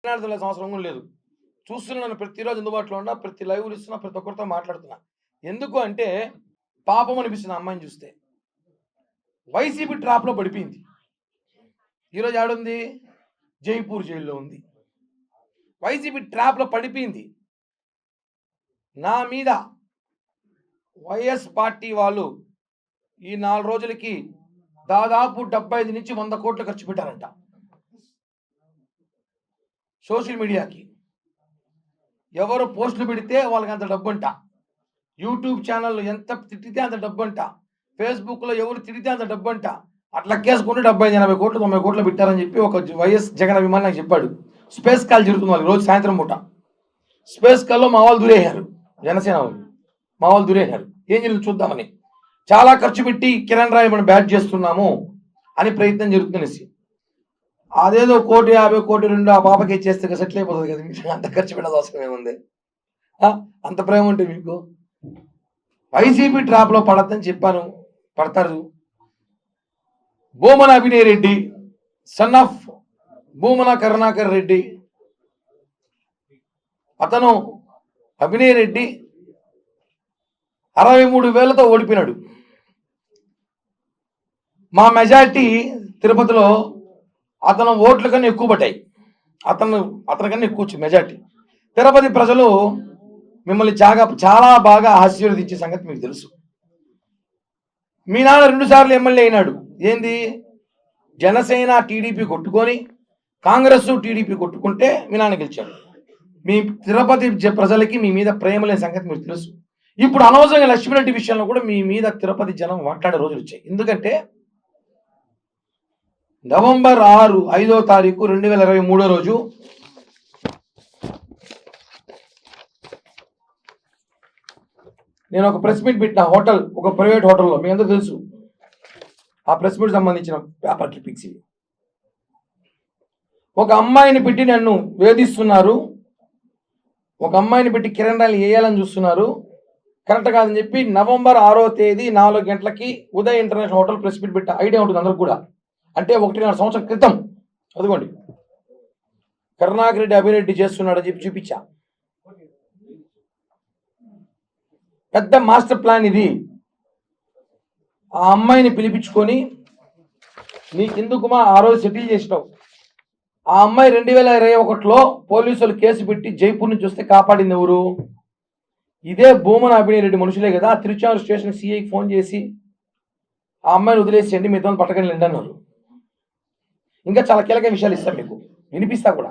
సంవత్సరం కూడా లేదు. చూస్తున్నాను ప్రతిరోజు అందుబాటులో ఉన్నా, ప్రతి లైవ్లు ఇస్తున్నా, ప్రతి ఒక్కరితో మాట్లాడుతున్నా. ఎందుకు అంటే పాపం అనిపిస్తుంది అమ్మాయిని చూస్తే. వైసీపీ ట్రాప్లో పడిపోయింది. ఈరోజు ఆడుంది జైపూర్ జైల్లో ఉంది. వైసీపీ ట్రాప్లో పడిపోయింది. నా మీద వైఎస్ పార్టీ వాళ్ళు ఈ 4 రోజులకి దాదాపు 75 నుంచి 100 కోట్లు ఖర్చు పెట్టారంట సోషల్ మీడియాకి. ఎవరు పోస్టులు పెడితే వాళ్ళకి అంత డబ్బు అంట. యూట్యూబ్ ఛానల్ ఎంత తిట్టితే అంత డబ్బు అంట. ఫేస్బుక్లో ఎవరు తిడితే అంత డబ్బు అంట. అట్లా కేసుకుంటే 75-80 కోట్లు 90 కోట్లు పెట్టారని చెప్పి ఒక వైఎస్ జగన్ అభిమాని నాకు చెప్పాడు. స్పేస్ కాల్ జరుగుతుంది వాళ్ళకి రోజు సాయంత్రం పూట. స్పేస్ కాల్లో మా వాళ్ళు దూరేశారు, జనసేన వాళ్ళు మా వాళ్ళు దూరేశారు. ఏం జరుగుతుంది చూద్దామని చాలా ఖర్చు పెట్టి కిరణ్ రాయ్ మనం బ్యాట్ చేస్తున్నాము అని ప్రయత్నం జరుగుతుందనేసి. అదేదో 1,50 కోటి 2 ఆ పాపకి ఇచ్చేస్తే సెటిల్ అయిపోతుంది కదా. మీకు అంత ఖర్చు పెట్టాల్సిన అవసరం ఏముంది? అంత ప్రేమ ఉంటే మీకు. వైసీపీ ట్రాప్లో పడద్దని చెప్పాను, పడతారు. భూమన అభినయ్ రెడ్డి సన్ ఆఫ్ భూమన కరుణాకర్ రెడ్డి, అతను అభినయ్ రెడ్డి 63,000తో ఓడిపోయినాడు. మా మెజార్టీ తిరుపతిలో అతను ఓట్ల కన్నా ఎక్కువ పట్టాయి. అతనికన్నా ఎక్కువ వచ్చింది మెజార్టీ. తిరుపతి ప్రజలు మిమ్మల్ని చాలా బాగా ఆశీర్వదించే సంగతి మీకు తెలుసు. మీ నాన్న 2 సార్లు ఎమ్మెల్యే అయినాడు. ఏంది? జనసేన టీడీపీ కొట్టుకొని కాంగ్రెస్ టీడీపీ కొట్టుకుంటే మీ నాన్న గెలిచాడు. మీ తిరుపతి ప్రజలకి మీ మీద ప్రేమ లేని సంగతి మీకు తెలుసు. ఇప్పుడు అనవసరంగా లక్ష్మీరెడ్డి విషయంలో కూడా మీ మీద తిరుపతి జనం మాట్లాడే రోజులు వచ్చాయి. ఎందుకంటే నవంబర్ 5వ తారీఖు 2023 రోజు నేను ఒక ప్రెస్ మీట్ పెట్టిన హోటల్, ఒక ప్రైవేట్ హోటల్లో, మీ అందరూ తెలుసు. ఆ ప్రెస్ మీట్ సంబంధించిన పేపర్ క్లిప్పింగ్స్ ఇవి. ఒక అమ్మాయిని పెట్టి నన్ను వేధిస్తున్నారు, ఒక అమ్మాయిని పెట్టి కిరణ్ రాయ్ వేయాలని చూస్తున్నారు, కరెక్ట్ కాదని చెప్పి నవంబర్ 6వ తేదీ 4 గంటలకి Uday international hotel press meet పెట్టా. ఐడియా ఉంటుంది అందరికి కూడా. అంటే 1.5 సంవత్సరం క్రితం. అదిగోండి కరుణాకర్ రెడ్డి అభిరెడ్డి చేస్తున్నాడని చెప్పి చూపించా. పెద్ద మాస్టర్ ప్లాన్ ఇది. ఆ అమ్మాయిని పిలిపించుకొని నీకెందుకుమా ఆ రోజు సెటిల్ చేసినావు. ఆ అమ్మాయి 2021లో పోలీసులు కేసు పెట్టి జైపూర్ నుంచి వస్తే కాపాడింది ఎవరు? ఇదే భూమన అభినయ్ రెడ్డి మనుషులే కదా. తిరుచానూరు స్టేషన్ సిఐకి ఫోన్ చేసి ఆ అమ్మాయిని వదిలేసేయండి, మిగతా పట్టకండి లేండి అన్నారు. ఇంకా చాలా కీలక విషయాలు ఇస్తాం మీకు, వినిపిస్తా కూడా.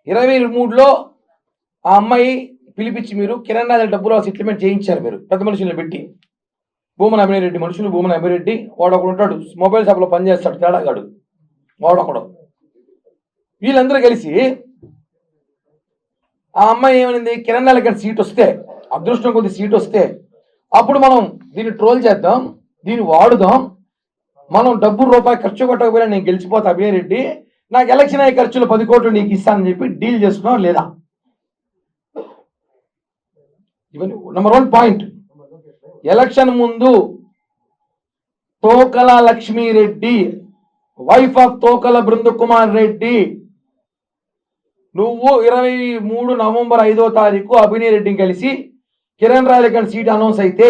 23లో ఆ అమ్మాయి పిలిపించి మీరు కిరణ్ రాయ్ డబ్బులు సెటిల్మెంట్ చేయించారు. మీరు పెద్ద మనుషులను పెట్టి, భూమన అభినయ్ రెడ్డి మనుషులు, భూమన అభినయ్ రెడ్డి వాడు ఒకడు ఉంటాడు, మొబైల్ షాప్లో పనిచేస్తాడు, తేడాగాడు వాడొకడు. వీళ్ళందరూ కలిసి ఆ అమ్మాయి ఏమైంది, కిరణ్ రాయ్ గారి సీట్ వస్తే, అదృష్టం కొద్ది సీట్ వస్తే అప్పుడు మనం దీన్ని ట్రోల్ చేద్దాం, దీన్ని వాడుదాం, మనం డబ్బు రూపాయి ఖర్చు కొట్టకపోయినా నేను గెలిచిపోతా అభినయ్ రెడ్డి, నాకు ఎలక్షన్ అయ్యే ఖర్చులు 10 కోట్లు నీకు ఇస్తానని చెప్పి డీల్ చేసుకున్నాం లేదా? ఇవన్నీ నెంబర్ 1 పాయింట్. ఎలక్షన్ ముందు తోకల లక్ష్మీరెడ్డి, వైఫ్ ఆఫ్ తోకల బృందకుమార్ రెడ్డి, నువ్వు 23 నవంబర్ 5వ తారీఖు అభినయ్ రెడ్డిని కలిసి కిరణ్ రాయ్ గారి సీట్ అనౌన్స్ అయితే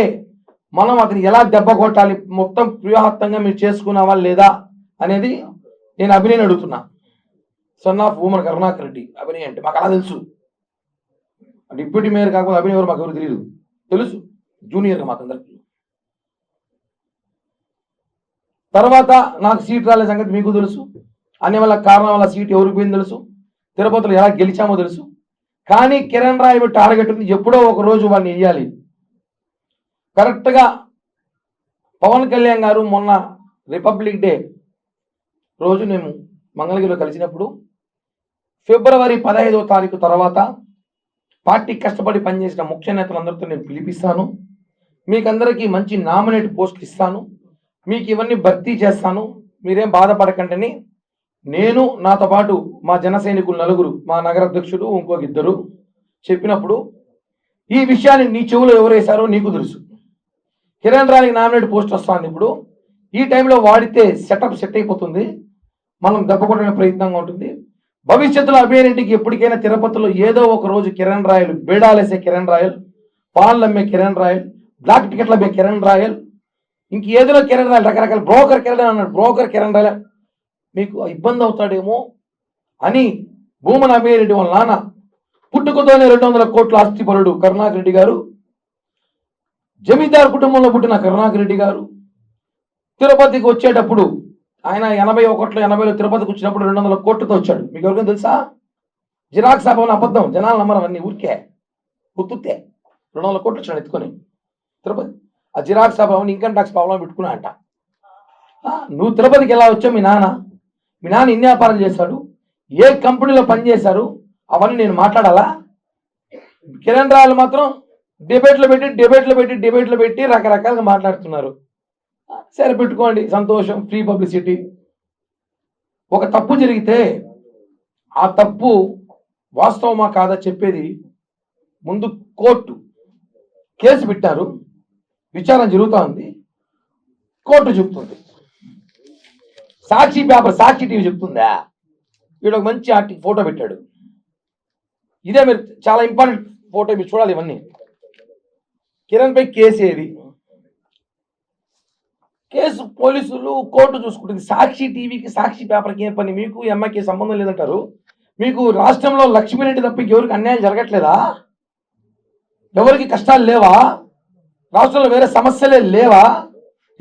మనం అతను ఎలా దెబ్బ కొట్టాలి, మొత్తం వ్యూహాత్మకంగా మీరు చేసుకున్నావా లేదా అనేది నేను అభినయ్ అడుగుతున్నా. సన్ ఆఫ్ భూమన కరుణాకర్ రెడ్డి అభినయ్ అంటే మాకు అలా తెలుసు. డిప్యూటీ మేయర్ కాకపోతే అభినయ్ ఎవరు మాకు ఎవరు తెలియదు, తెలుసు జూనియర్గా మాకందరికి. తర్వాత నాకు సీట్ రాలే సంగతి మీకు తెలుసు. అన్ని వల్ల కారణం వల్ల సీట్ ఎవరికి పోయింది తెలుసు. తిరుపతిలో ఎలా గెలిచామో తెలుసు. కానీ కిరణ్ రాయ్ టార్గెట్ ఉంది, ఎప్పుడో ఒక రోజు వాడిని వేయాలి. కరెక్ట్గా పవన్ కళ్యాణ్ గారు మొన్న రిపబ్లిక్ డే రోజు మేము మంగళగిరిలో కలిసినప్పుడు ఫిబ్రవరి 15వ తారీఖు తర్వాత పార్టీ కష్టపడి పనిచేసిన ముఖ్య నేతలందరితో నేను పిలిపిస్తాను, మీకందరికీ మంచి నామినేట్ పోస్టులు ఇస్తాను, మీకు ఇవన్నీ భర్తీ చేస్తాను, మీరేం బాధపడకండి నేను నాతో పాటు మా జన సైనికులు 4, మా నగర అధ్యక్షుడు ఇంకొక 2 చెప్పినప్పుడు ఈ విషయాన్ని నీ చెవులో ఎవరు వేశారో నీకు తెలుసు. కిరణ్ రాయ్కి నామినేట్ పోస్ట్ వస్తుంది. ఇప్పుడు ఈ టైంలో వాడితే సెటప్ సెట్ అయిపోతుంది, మనం దెబ్బ కొట్టడానికి ప్రయత్నంగా ఉంటుంది. భవిష్యత్తులో అభియానింటికి ఎప్పటికైనా తిరుపతిలో ఏదో ఒక రోజు కిరణ్ రాయల్, బేడాలేసే కిరణ్ రాయల్, పాన్లు అమ్మే కిరణ్ రాయల్, బ్లాక్ టికెట్లు అమ్మే కిరణ్ రాయల్, ఇంక ఏదో కిరణ్ రాయల్, రకరకాల బ్రోకర్ కిరణ్ అన్నాడు, బ్రోకర్ కిరణ్ రాయల్ మీకు ఇబ్బంది అవుతాడేమో అని భూమన అభియారెడ్డి వాళ్ళ నాన్న పుట్టుకతోనే 200 కోట్ల ఆస్తిపరుడు కరుణాకర్ రెడ్డి గారు, జమీందారు కుటుంబంలో పుట్టిన కరుణాకర్ రెడ్డి గారు తిరుపతికి వచ్చేటప్పుడు ఆయన 81లో 80లో తిరుపతికి వచ్చినప్పుడు 200 కోట్లతో వచ్చాడు. మీకు ఎవరికైనా తెలుసా? జిరాక్స్ అభవన అబద్ధం, జనాలు నమ్మరు, అవన్నీ ఊరికే గుర్తుతే. 200 కోట్లు వచ్చాడు ఎత్తుకొని తిరుపతి. ఆ జిరాక్స్ అభవన్ ఇన్కమ్ ట్యాక్స్ ప్రాబ్లం పెట్టుకున్నా అంట. నువ్వు తిరుపతికి ఎలా వచ్చావు? మీ నాన్న ఇన్ని వ్యాపారం చేశాడు, ఏ కంపెనీలో పనిచేశారు, అవన్నీ నేను మాట్లాడాలా? కిరణ్ రాయలు మాత్రం డిబేట్లు పెట్టి రకరకాలుగా మాట్లాడుతున్నారు. సరే పెట్టుకోండి, సంతోషం, ఫ్రీ పబ్లిసిటీ. ఒక తప్పు జరిగితే ఆ తప్పు వాస్తవమా కాదా చెప్పేది ముందు కోర్టు. కేసు పెట్టారు, విచారణ జరుగుతూ ఉంది, కోర్టు చెప్తుంది. సాక్షి పేపర్, సాక్షి టీవీ చెప్తుందా? వీడు ఒక మంచి ఫోటో పెట్టాడు. ఇదే మీరు చాలా ఇంపార్టెంట్ ఫోటో, మీరు చూడాలి ఇవన్నీ. కిరణ్ పై కేసు ఏది? కేసు పోలీసులు కోర్టు చూసుకుంటుంది. సాక్షి టీవీకి, సాక్షి పేపర్కి ఏం పని? మీకు ఎంఐకి సంబంధం లేదంటారు. మీకు రాష్ట్రంలో లక్ష్మీరెడ్డి తప్ప ఎవరికి అన్యాయం జరగట్లేదా? ఎవరికి కష్టాలు లేవా? రాష్ట్రంలో వేరే సమస్యలే లేవా?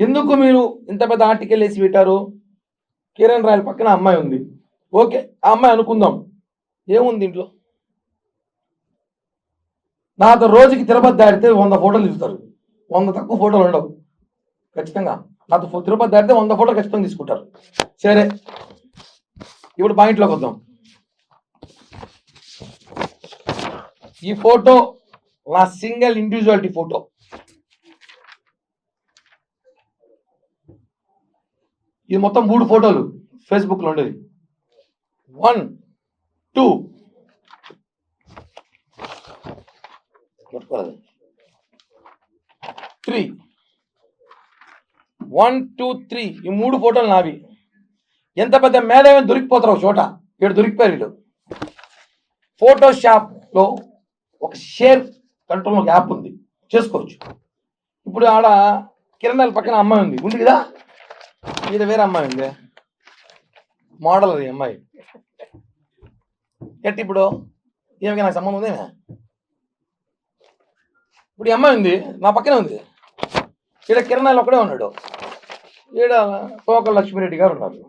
ఎందుకు మీరు ఇంత పెద్ద ఆర్టికల్ వేసి పెట్టారు? కిరణ్ రాయల్ పక్కన అమ్మాయి ఉంది, ఓకే, ఆ అమ్మాయి అనుకుందాం, ఏముంది ఇంట్లో? నాతో రోజుకి తిరుపతి దాటితే 100 ఫోటోలు తీస్తారు, 100 తక్కువ ఫోటోలు ఉండవు ఖచ్చితంగా. నాతో తిరుపతి దాటితే 100 ఫోటోలు ఖచ్చితంగా తీసుకుంటారు. సరే, ఇప్పుడు పాయింట్లోకి వద్దాం. ఈ ఫోటో నా సింగిల్ ఇండివిజువాలిటీ ఫోటో. ఇది మొత్తం 3 ఫోటోలు ఫేస్బుక్లో ఉండేది. 1 2 3 1 2 3 ఈ 3 ఫోటోలు నావి. ఎంత పెద్ద మేధావి దొరికిపోతారు ఒక చోట. ఇక్కడ దొరికిపోయారు వీళ్ళు. ఫోటోషాప్లో ఒక షేర్ కంట్రోల్ ఒక యాప్ ఉంది, చేసుకోవచ్చు. ఇప్పుడు ఆడ కిరణాల పక్కన అమ్మాయి ఉంది కదా, ఇది వేరే అమ్మాయి ఉంది, మోడల్ అది అమ్మాయి. ఎట్టి ఇప్పుడు ఏమిగా నాకు సంబంధం ఉందేమే? ఇప్పుడు ఈ అమ్మాయి ఉంది, నా పక్కనే ఉంది. ఈడ కిరణాలు ఒక్కడే ఉన్నాడు, ఈడ తోకల లక్ష్మీరెడ్డి గారు ఉన్నారు.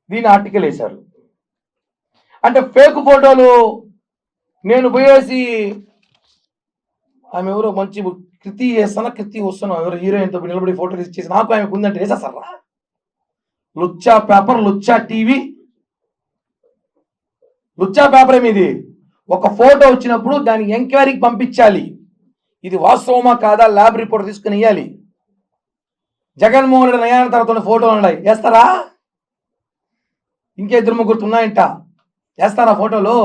దీని ఆర్టికల్ వేశారు. అంటే ఫేక్ ఫోటోలు నేను పోయేసి ఆమె ఎవరో మంచి కృతి చేస్తానా, కృతి వస్తున్నాం, ఎవరు హీరోయిన్తో నిలబడి ఫోటోలు ఇచ్చేసి నాకు ఆమెకు ఉందంటే వేసేస్తారా? లుచ్చా పేపర్, లుచ్చా టీవీ, లుచ్చా పేపర్ మీది. ఒక ఫోటో వచ్చినప్పుడు దాన్ని ఎంక్వైరీకి పంపించాలి. ఇది వాస్తవమా కాదా ల్యాబ్ రిపోర్ట్ తీసుకుని ఇవ్వాలి. జగన్మోహన్ రెడ్డి నయాన తర్వాత ఫోటోలు ఉన్నాయి, వేస్తారా? ఇంకే 2-3 ఉన్నాయంట, వేస్తారా ఫోటోలు?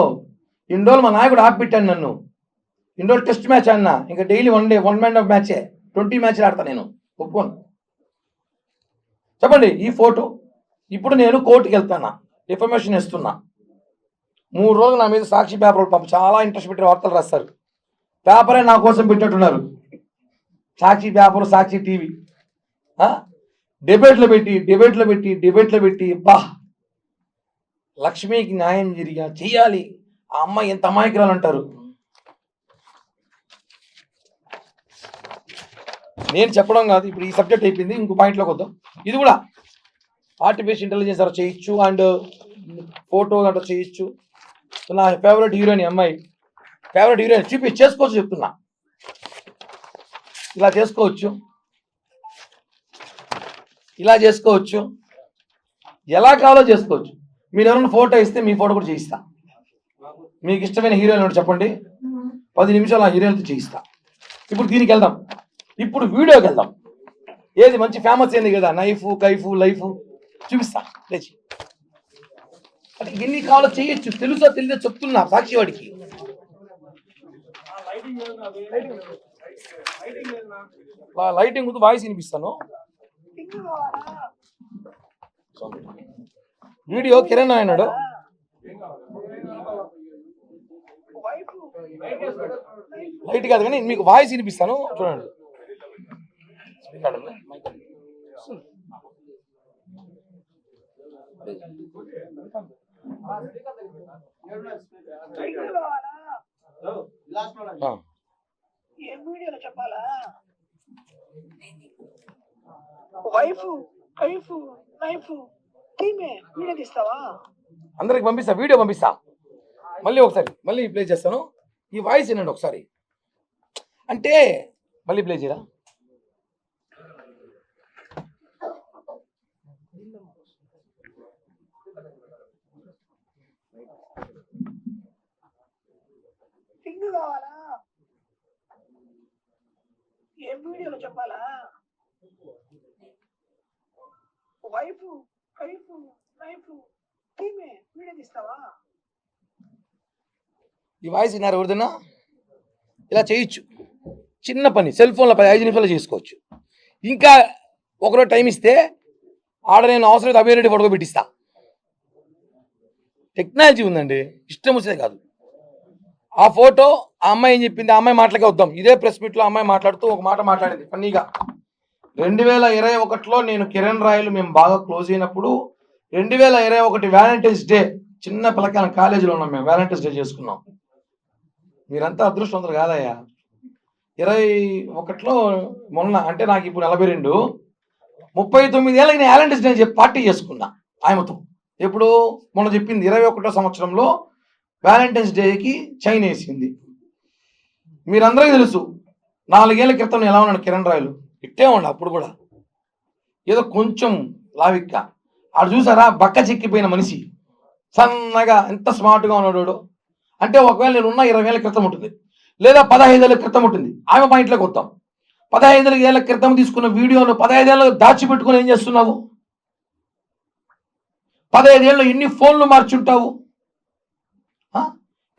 ఇన్ని రోజులు మా నాయకుడు ఆపిపెట్టాను నన్ను. ఇన్ని రోజులు టెస్ట్ మ్యాచ్ అన్నా, ఇంకా డైలీ 1 డే 1 మ్యాన్ ఆఫ్ మ్యాచే, 20 మ్యాచ్లు ఆడతా నేను, ఒప్పుకోను. చెప్పండి ఈ ఫోటో. ఇప్పుడు నేను కోర్టుకి వెళ్తానా, ఇన్ఫర్మేషన్ ఇస్తున్నా. 3 రోజులు నా మీద సాక్షి పేపర్లు పాపం చాలా ఇంట్రెస్ట్ పెట్టి వార్తలు రాస్తారు. పేపరే నా కోసం పెట్టినట్టున్నారు. సాక్షి పేపర్, సాక్షి టీవీ డిబేట్లు పెట్టి బా లక్ష్మికి న్యాయం చెయ్యాలి, ఆ అమ్మాయి ఎంత అమాయకురాలు అంటారు. నేను చెప్పడం కాదు, ఇప్పుడు ఈ సబ్జెక్ట్ అయిపోయింది, ఇంకో పాయింట్లోకి వద్దాం. ఇది కూడా ఆర్టిఫిషియల్ ఇంటెలిజెన్స్ అలా చేయొచ్చు, అండ్ ఫోటో అట్లా చేయొచ్చు. నా ఫేవరెట్ హీరోయిన్ అమ్మాయి, ఫేవరెట్ హీరోయిన్ చేసుకోవచ్చు చెప్తున్నా. ఇలా చేసుకోవచ్చు, ఇలా చేసుకోవచ్చు, ఎలా కావాలో చేసుకోవచ్చు. మీరు ఎవరైనా ఫోటో ఇస్తే మీ ఫోటో కూడా చేయిస్తా. మీకు ఇష్టమైన హీరోయిన్ చెప్పండి, 10 నిమిషాలు ఆ హీరోయిన్తో చేయిస్తా. ఇప్పుడు దీనికి వెళ్దాం, ఇప్పుడు వీడియోకి వెళ్దాం. ఏది మంచి ఫేమస్ అయింది కదా, నైఫ్ కైఫ్ లైఫ్ చూపిస్తా లేచి. అంటే ఎన్ని కావాలో చేయొచ్చు, తెలుసో తెలియదో చెప్తున్నా సాక్షి వాడికి. లైటింగ్ ముందు వాయిస్ వినిపిస్తాను. వీడియో కిరణ్ అన్నాడు, లైట్ కాదు కానీ మీకు వాయిస్ వినిపిస్తాను చూడండి. చెప్పాలా వైఫ్ వైఫ్ నైఫ్ టీమే వీడియో తీస్తావా? అందరికి పంపిస్తా, వీడియో పంపిస్తా. మళ్ళీ ఒకసారి మళ్ళీ ప్లే చేస్తాను. ఈ వాయిస్ వినండి ఒకసారి. అంటే మళ్ళీ ప్లే చేయరా? సింగ్ కావాలా? ఏం వీడియోలో చెప్పాలా? వైఫ్ వైఫ్ నైఫ్ టీమే వీడియో తీస్తావా? ఈ వాయిస్ విన్నారు ఎవరిదన్నా? ఇలా చేయొచ్చు, చిన్న పని, సెల్ ఫోన్లో 5 నిమిషాలు చేసుకోవచ్చు. ఇంకా ఒకరోజు టైం ఇస్తే ఆడ నేను అవసరం అయితే అభిరెడ్డి ఫోటో పెట్టిస్తా. టెక్నాలజీ ఉందండి, ఇష్టం వచ్చేది కాదు. ఆ ఫోటో ఆ అమ్మాయి ఏం చెప్పింది, ఆ అమ్మాయి మాటలకే వద్దాం. ఇదే ప్రెస్ మీట్లో అమ్మాయి మాట్లాడుతూ ఒక మాట మాట్లాడింది ఫన్నీగా. 2021లో నేను కిరణ్ రాయలు మేము బాగా క్లోజ్ అయినప్పుడు 2021 వ్యాలంటైన్స్ డే, చిన్న పిల్లకాయల కాలేజీలో ఉన్నాం మేము, వ్యాలంటైన్స్ డే చేసుకున్నాం. మీరంతా అదృష్టవంతులు కాదయ్యా. 21లో మొన్న అంటే నాకు ఇప్పుడు 42, 39 ఏళ్ళకి నేను వ్యాలంటైన్స్ డే చెప్పి పార్టీ చేసుకున్నా ఆయనతో. ఎప్పుడు మొన్న చెప్పింది 21వ సంవత్సరంలో వ్యాలంటైన్స్ డేకి చైన్ వేసింది. మీరందరికీ తెలుసు 4 ఏళ్ల క్రితం నేను ఎలా ఉన్నాను కిరణ్ రాయలు, ఇట్టే ఉండ. అప్పుడు కూడా ఏదో కొంచెం లావిక్క. ఆడు చూసారా బక్క చిక్కిపోయిన మనిషి, సన్నగా ఎంత స్మార్ట్గా ఉన్నాడు. అంటే ఒకవేళ నేను ఉన్న 20 ఏళ్ళ క్రితం ఉంటుంది, లేదా 15 ఏళ్ళ క్రితం ఉంటుంది. ఆమె పాయింట్లోకి వద్దాం. 15 ఏళ్ళ క్రితం తీసుకున్న వీడియోను 15 ఏళ్ళు దాచిపెట్టుకుని ఏం చేస్తున్నావు? 15 ఏళ్ళు ఎన్ని ఫోన్లు మార్చుంటావు?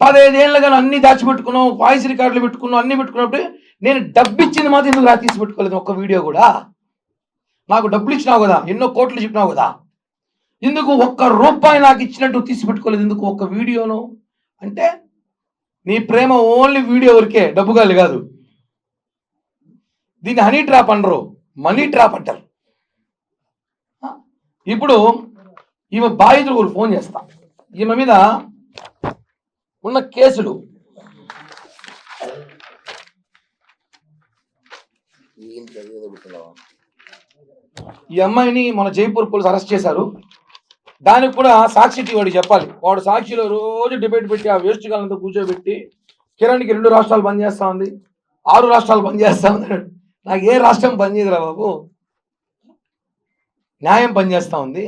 15 ఏళ్ళుగా అన్ని దాచిపెట్టుకున్నావు, వాయిస్ రికార్డులు పెట్టుకున్నావు, అన్ని పెట్టుకున్నప్పుడు నేను డబ్బు ఇచ్చింది మాత్రం ఎందుకు తీసి పెట్టుకోలేదు? ఒక్క వీడియో కూడా. నాకు డబ్బులు ఇచ్చినావు కదా, ఎన్నో కోట్లు చెప్పినావు కదా, ఎందుకు ఒక్క రూపాయి నాకు ఇచ్చినట్టు తీసి పెట్టుకోలేదు? ఎందుకు ఒక్క వీడియోను? అంటే నీ ప్రేమ ఓన్లీ వీడియో వరకే, డబ్బు కాదు. దీన్ని హనీ ట్రాప్ అనరు, మనీ ట్రాప్ అంటారు. ఇప్పుడు ఈమె బాధితులు కూడా ఫోన్ చేస్తా. ఈమె మీద ఉన్న కేసులు ఈ అమ్మాయిని మన జైపూర్ పోలీసు అరెస్ట్ చేశారు. దానికి కూడా సాక్షి వాడు చెప్పాలి. వాడు సాక్షిలో రోజు డిబేట్ పెట్టి ఆ వేస్ట్ గాలంతా కూర్చోబెట్టి కిరణ్కి 2 రాష్ట్రాలు బంద్ చేస్తా ఉంది, 6 రాష్ట్రాలు బంద్ చేస్తా ఉంది. నాకు ఏ రాష్ట్రం బంద్ చేయదురా బాబు, న్యాయం పనిచేస్తా ఉంది.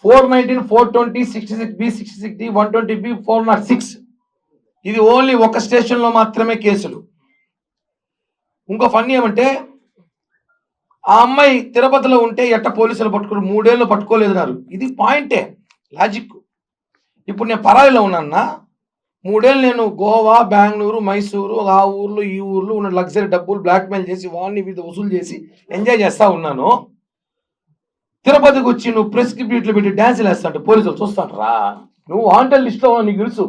419, 420, 66B, 66D, 120B, 406 ఇది ఓన్లీ ఒక స్టేషన్లో మాత్రమే కేసులు. ఇంకో ఫన్నీ ఏమంటే ఆ అమ్మాయి తిరుపతిలో ఉంటే ఎట్ట పోలీసులు పట్టుకుని 3 ఏళ్ళు పట్టుకోలేదన్నారు. ఇది పాయింటే, లాజిక్. ఇప్పుడు నేను పరాయిలో ఉన్నాన్నా, 3 ఏళ్ళు నేను గోవా, బెంగళూరు, మైసూరు, ఆ ఊర్లు ఈ ఊర్లు ఉన్న లగ్జరీ డబ్బులు బ్లాక్మెయిల్ చేసి వాళ్ళని వీళ్ళు వసూలు చేసి ఎంజాయ్ చేస్తా ఉన్నాను. తిరుపతికి వచ్చి నువ్వు ప్రెస్ బీట్లు పెట్టి డ్యాన్సులు వేస్తాంటే పోలీసులు చూస్తాంటారా? నువ్వు వాంటెడ్ లిస్ట్లో నీకు తెలుసు.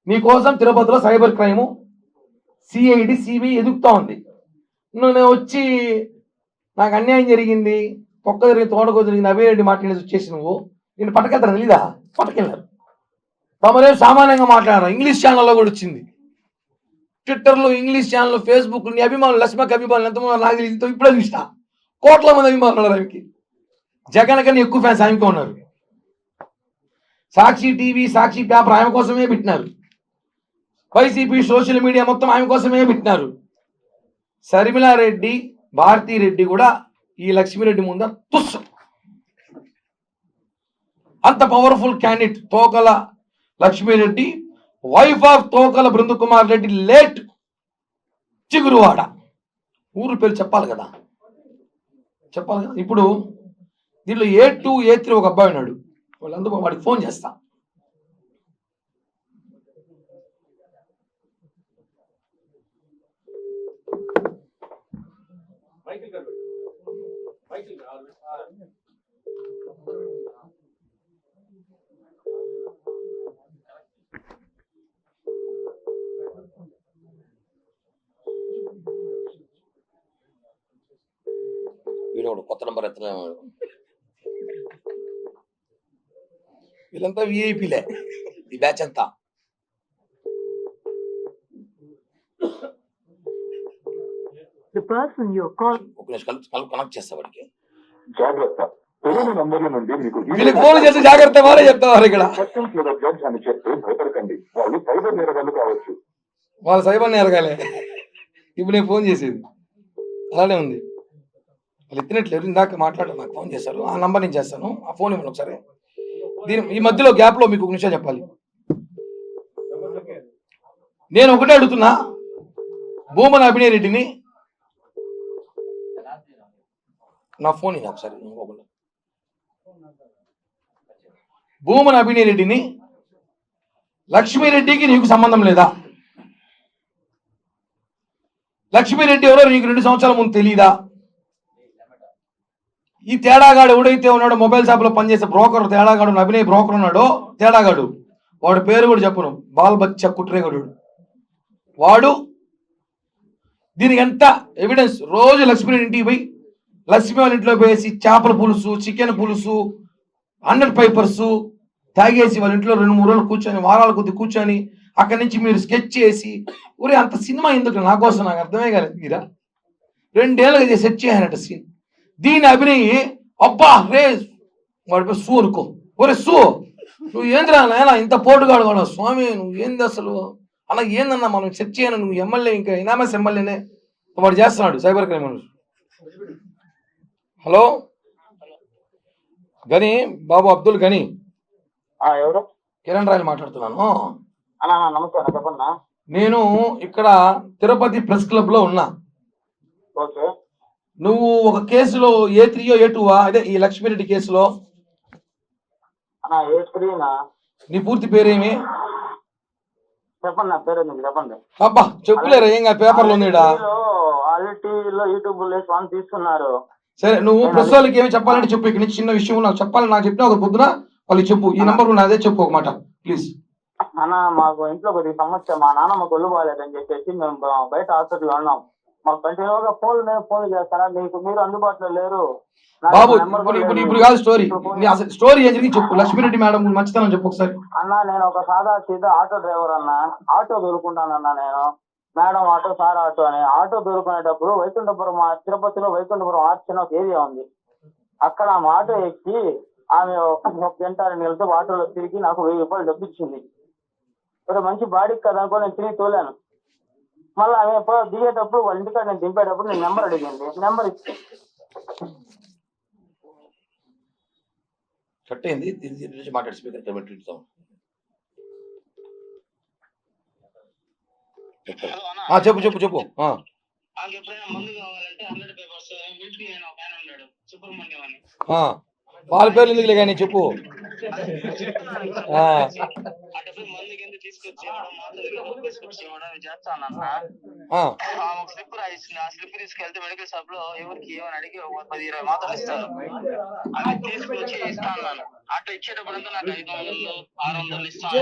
నీకోసం తిరుపతిలో సైబర్ క్రైము, సిఐడి, సిబిఐ ఎదుగుతూ ఉంది. నేను వచ్చి నాకు అన్యాయం జరిగింది, పొక్క జరిగింది, తోటకో జరిగింది, అభిరెడ్డి మాట్లాడేసి వచ్చేసి నువ్వు నేను పట్టుకెళ్తాను తెలీదా? పట్టుకెళ్ళారు. తమరేం సామాన్యంగా మాట్లాడారు. ఇంగ్లీష్ ఛానల్లో కూడా వచ్చింది, ట్విట్టర్లో, ఇంగ్లీష్ ఛానల్లో, ఫేస్బుక్. నీ అభిమానులు, లక్ష్మకి అభిమానులు ఎంతమంది నాకు తెలియదు, ఇప్పుడే చూసిన. కోట్ల మంది అభిమానులు ఆమెకి. జగన్ కన్నా ఎక్కువ ఫ్యాన్స్ ఆమెకే ఉన్నారు. సాక్షి టీవీ, సాక్షి పేపర్ ఆమె కోసమే పెట్టినారు. వైసీపీ సోషల్ మీడియా మొత్తం ఆమె కోసమే పెట్టినారు. శర్మిలారెడ్డి, భారతీరెడ్డి కూడా ఈ లక్ష్మీరెడ్డి ముందు తుస్సు. అంత powerful candidate Tokala Lakshmi Reddy, wife of Tokala Brindakumar Reddy, late Chiguruvada. ఊరు పేరు చెప్పాలి కదా, చెప్పాలి కదా. ఇప్పుడు దీంట్లో A2, A3 ఒక అబ్బాయి ఉన్నాడు. వాళ్ళందరూ వాడికి ఫోన్ చేస్తా. చూడు కొత్త నెంబర్ ఎత్తలే వీళ్ళంతా విఐపీలే ఈ బ్యాచ్ అంతా. ఒక నిమిషం కనెక్ట్ చేస్తా వాడికి. జాగ్రత్త, తెలియని నంబర్ల నుండి మీకు వీళ్ళకి ఫోన్ చేసి జాగ్రత్త వారే చెప్తారు ఇక్కడ. కస్టమ్స్ లేదా డ్రగ్స్ అని చెప్తే భయపడకండి, వాళ్ళు సైబర్ నేరగాళ్ళు కావచ్చు. వాళ్ళు సైబర్ నేరగాలే. ఇప్పుడు నేను ఫోన్ చేసేది అలానే ఉంది. వాళ్ళు ఎత్తినట్లేదు, ఇందాక మాట్లాడారు, నాకు ఫోన్ చేశారు, ఆ నంబర్ నేను చేస్తాను, ఆ ఫోన్ ఇవ్వండి ఒకసారి. దీని ఈ మధ్యలో గ్యాప్లో మీకు ఒక నిమిషం చెప్పాలి. నేను ఒకటే అడుగుతున్నా, భూమన అభినయ్ రెడ్డిని నా ఫోన్ ఇది ఒకసారి, భూమన అభినయ్ రెడ్డిని లక్ష్మీరెడ్డికి నీకు సంబంధం లేదా? లక్ష్మీరెడ్డి ఎవరో నీకు 2 సంవత్సరాల ముందు తెలియదా? ఈ తేడాగాడు ఎవడైతే ఉన్నాడో మొబైల్ షాప్లో పనిచేసే బ్రోకర్ తేడాగాడు, అభినయ్ బ్రోకర్ ఉన్నాడో తేడాగాడు, వాడు పేరు కూడా చెప్పను, బాల్ బచ్చ కుట్రేగడు వాడు. దీనికి ఎంత ఎవిడెన్స్? రోజు లక్ష్మీరెడ్డి ఇంటికి పోయి లక్ష్మీ వాళ్ళ ఇంట్లో పోయేసి చేపల పులుసు, చికెన్ పులుసు, 100 పేపర్స్ తాగేసి వాళ్ళ ఇంట్లో 2-3 రోజులు కూర్చొని, వారాల కొద్ది కూర్చొని, అక్కడి నుంచి మీరు స్కెచ్ చేసి, ఊరే అంత సినిమా ఎందుకు నా కోసం? నాకు అర్థమే కాలేదు. మీరా 2 ఏళ్ళకి సెట్ చేయాలట సీన్. దీని అభినయ్ అబ్బా రే వాడిపై సూ అనుకో, ఒరే సూ నువ్వు ఏంద్రా నాయన ఇంత పోటుగాడు వాడు, స్వామి నువ్వు ఏంది అసలు అలా ఏందన్నా, మనం సెట్ చేయను, నువ్వు ఎమ్మెల్యే, ఇంకా ఇనామస్ ఎమ్మెల్యేనే. వాడు చేస్తున్నాడు సైబర్ క్రైమ్. హలో గని బాబు, అబ్దుల్ గని, ఎవరు? కిరణ్ రాయల్ మాట్లాడుతున్నాను. నమస్తే, చెప్పన్నా. నేను ఇక్కడ తిరుపతి ప్రెస్ క్లబ్ లో ఉన్నా. ఓకే. నువ్వు ఒక కేసులో A3 A2 అదే ఈ లక్ష్మీరెడ్డి కేసులో. నీ పూర్తి పేరేమి? చెప్పండి, నా పేరు చెప్పండి. అబ్బా చెప్పులేరా, ఏం పేపర్లో ఉంది తీసుకున్నారు. సరే నువ్వు ప్రెస్ వాళ్ళకి ఏమి చెప్పాలంటే చెప్పు. ఇక్కడ నుంచి చిన్న విషయం నాకు చెప్పాలి, నాకు చెప్పిన ఒక పొద్దున వాళ్ళు చెప్పు. ఈ నంబర్ నాదే, చెప్పు ఒక మాట ప్లీజ్. అన్న, మాకు ఇంట్లో కొద్దిగా సమస్య, మా నాన్న మాకు ఒళ్ళు బాగాలేదని చెప్పేసి మేము బయట హాస్పిటల్లో ఉన్నాం. మాకు కంటిన్యూగా ఫోన్ చేస్తారా, మీరు అందుబాటులో లేరు బాబు. ఇప్పుడు కాదు స్టోరీ, స్టోరీ ఏం జరిగి చెప్పు. లక్ష్మీరెడ్డి మేడం మంచితనం చెప్పు ఒకసారి. అన్న, నేను ఒక సాదా సీదా ఆటో డ్రైవర్ అన్న, ఆటో దొరుకుంటానన్నా నేను. మేడం ఆటో, సార్ ఆటో అని ఆటో దొరుకునేటప్పుడు వైకుంఠపురం, తిరుపతిలో వైకుంఠపురం ఆర్చ్ అని ఒక ఏరియా ఉంది. అక్కడ ఆమె ఆటో ఎక్కి ఆమె 1 గంట 2 గంటలతో ఆటోలో తిరిగి నాకు 1000 రూపాయలు డబ్బిచ్చింది. మంచి బాడీకి కదా అనుకో నేను తిరిగి తోలాను. మళ్ళీ ఆమె దిగేటప్పుడు వాళ్ళ ఇంటికాడ నేను దింపేటప్పుడు నేను నెంబర్ అడిగింది, నెంబర్ ఇచ్చి కట్ అయింది. మాట్లాడి స్పీకర్ చెప్పు చెప్పు చెప్పు. వాళ్ళ పేర్లు ఎందుకులే కానీ చెప్పు. స్లిప్ రాయిస్తుంది, ఆ స్లిప్ తీసుకెళ్తే మెడికల్ షాప్ లో ఎవరికి ఏమని అడిగి 10-20 మాత్రలు ఇస్తారు. అవి తీసుకొచ్చి ఇస్తాను. అట్లా ఇచ్చేటప్పుడు అంతా నాకు 500-600 ఇస్తాను.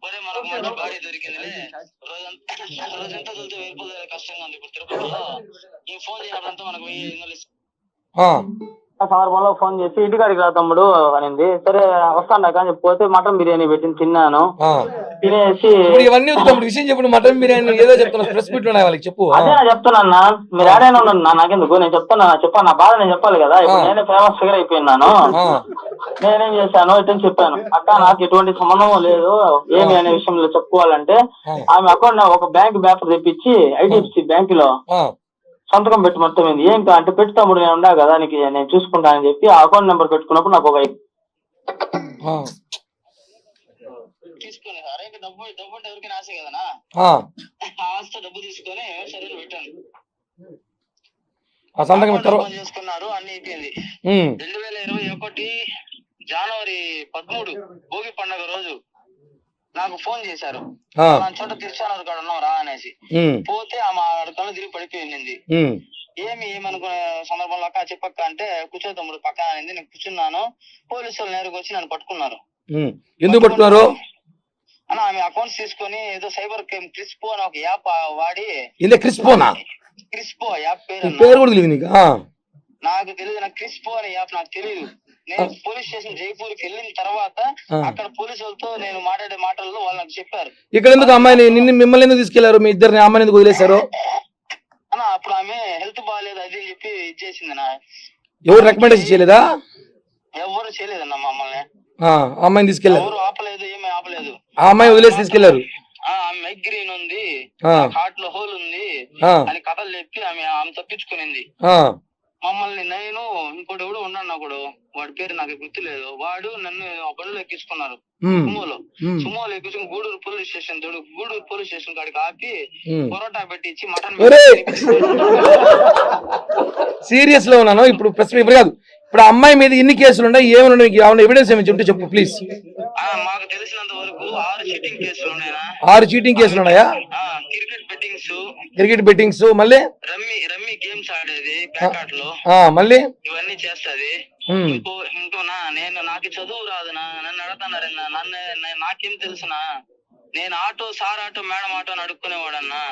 ఒరే మనకు మంచి బాడీ దొరికిందిలే, రోజంతా దొరికితే 1000 రూపాయలు కష్టంగా ఉంది. ఇప్పుడు తిరుపతిలో ఈ ఫోన్ చేయడంతో మనకు 1500 ఇస్తాను. సందర్భంలో ఫోన్ చేసి ఇంటికాడికి రా తమ్ముడు అనింది. సరే వస్తాను కానీ పోతే మటన్ బిర్యానీ పెట్టింది, తిన్నాను. తినేసి ఇవన్నీ విషయం చెప్పు. మటన్ బిర్యానీ ఏదో చెప్తున్నా, ప్రెస్ మీట్ వాళ్ళకి చెప్పు. అదే చెప్తున్నా, మీరు ఆడైనా ఉండండి నాకెందుకు, నేను చెప్పాను నా బాధ నేను చెప్పాలి కదా. ఇప్పుడు నేనే ఫేమస్ ఫిగర్ అయిపోయినాను. నేనేం చేశాను ఇటని చెప్పాను, అక్క నాకు ఎటువంటి సంబంధం లేదు ఏమి అనే విషయంలో చెప్పుకోవాలంటే, ఆమె అకౌంట్ ఒక బ్యాంక్ పేపర్ తెప్పించి IDFC బ్యాంకులో సంతకం పెట్టి మొత్తం ఏంటి అంటే పెట్టి తమ్ముడు నేను ఉన్నా కదా నీకు నేను చూసుకుంటానని చెప్పి ఆ అకౌంట్ నెంబర్ పెట్టుకున్నప్పుడు నాకు ఒక తీసుకుని డబ్బు అంటే ఎవరికైనా ఆశ కదనా, ఆస్తి డబ్బు తీసుకొని సరే పెట్టాను. చేసుకున్నారు, అన్ని అయిపోయింది. 2021 జనవరి 13 భోగి పండుగ రోజు నాకు ఫోన్ చేశారు, చోట తిరుచానూరు కాడ ఉన్నాం రా అనేసి. పోతే ఆమె కళ్ళు తిరిగి పడిపోయింది. ఏమనుకునే సందర్భంలో అక్క చెప్పక్క అంటే కూర్చో తమ్ముడు పక్కన అనింది. నేను కూర్చున్నాను. పోలీసు వాళ్ళు నేరుగా వచ్చి నన్ను పట్టుకున్నారు. ఎందుకు పట్టుకున్నారు అన్న? ఆమె అకౌంట్స్ తీసుకొని ఏదో సైబర్ క్రైమ్ క్రిస్పో అని ఒక యాప్ వాడి, క్రిస్పో యాప్ పేరు నాకు తెలియదు, నాకు క్రిస్పో అనే యాప్ నాకు తెలియదు. నేను పోలీస్ స్టేషన్ జైపూర్కి వెళ్ళిన తర్వాత అక్కడ పోలీసు వాళ్ళతో నేను మాట్లాడే మాటల్లో వాళ్ళు నాకు చెప్పారు. ఇక్కడ ఎందుకు అమ్మాయిని మిమ్మల్ని ఎందుకు తీసుకెళ్లారు? మీ ఇద్దరిని అమ్మాయిని ఎందుకు వదిలేశారు? అన్న అప్పుడు ఆమె హెల్త్ బాగాలేదు అది చెప్పి ఇచ్చేసింది. ఎవరు రికమెండేషన్ చేయలేదా? ఎవరు చేయలేదన్న మమ్మల్ని. అమ్మాయిని తీసుకెళ్లారు, ఎవరు ఆపలేదు, ఏమీ ఆపలేదు. ఆ అమ్మాయి వదిలేసి తీసుకెళ్లారు. మైగ్రేన్ ఉంది, హార్ట్ లో హోల్ ఉంది అని కథలు చెప్పి ఆమె తప్పించుకునింది. మమ్మల్ని నేను ఇంకోటి ఎవడు ఉన్నాను ఒకడు, వాడి పేరు నాకు గుర్తులేదు, వాడు నన్ను బండ్లో ఎక్కించుకున్నారు. సుమోలో ఎక్కించుకుని Gudur police station Gudur police station కాడికి ఆపి పొరోటా పెట్టించి మటన్. సీరియస్ లో ఉన్నాను ఇప్పుడు. ఇప్పుడు కాదు, ఇప్పుడు అమ్మాయి మీద ఎన్ని కేసులు ఉన్నాయి, ఏమైనా ఎవిడెన్స్ ఏమి చెప్తే చెప్పు ప్లీజ్. మాకు తెలిసినంత వరకు 6 చీటింగ్ కేసులు ఉన్నాయా? 6 చీటింగ్ కేసులు ఉన్నాయా? క్రికెట్ బెట్టింగ్స్ మళ్ళీ రమ్మీ గేమ్స్ ఆడేది ప్యాకాట్ లో, మళ్ళీ ఇవన్నీ చేస్తది. ఇంకోనా నేను నాకు చదువు రాదునా, నన్ను అడుగుతున్నారు, నాకేం తెలుసునా, నేను సార్ ఆటో మేడం ఆటో అని అడుక్కునేవాడన్నా.